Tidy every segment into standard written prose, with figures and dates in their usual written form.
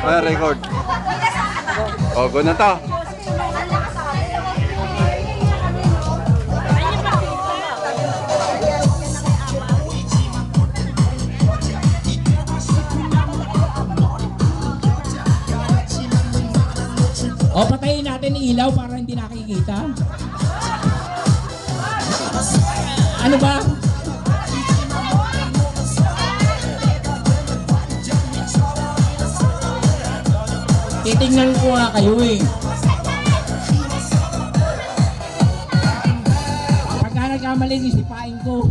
May record. O, go na to. O, patayin natin yung ilaw para hindi nakikita. Ano ba? Titingnan ko nga kayo eh. Pagka nagkamali, isipain ko.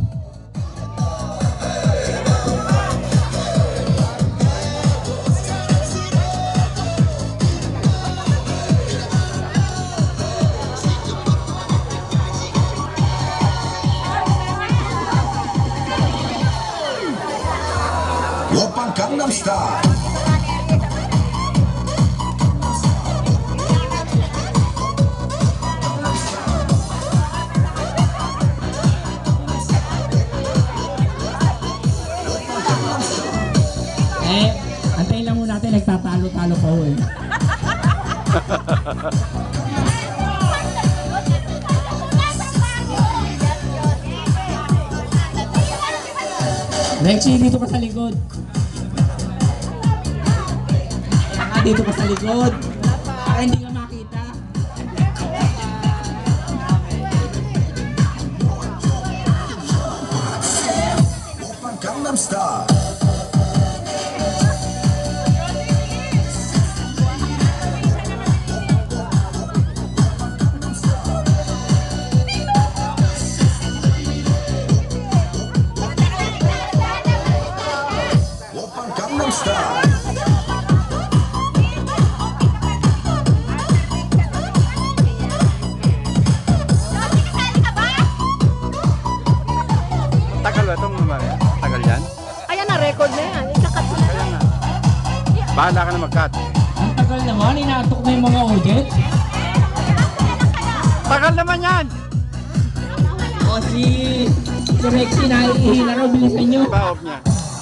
Oppan Gangnam Style. Antayin lang muna natin, nagtatalo-talo pa ho eh. Rexy, dito pa sa likod. Dito pa sa likod. Para hindi ka makita. Oppan Gangnam Style. Oppan Gangnam Style. Tagal ba itong tagal yan? Ayan na, record na yan. Ikakat mo na. Kaya nga. Bahala ka na mag-cut. Ang tagal naman, inatok na yung mga audience. Tagal naman yan! O si Rexy, naiihila raw, bilisan nyo. Iba off niya.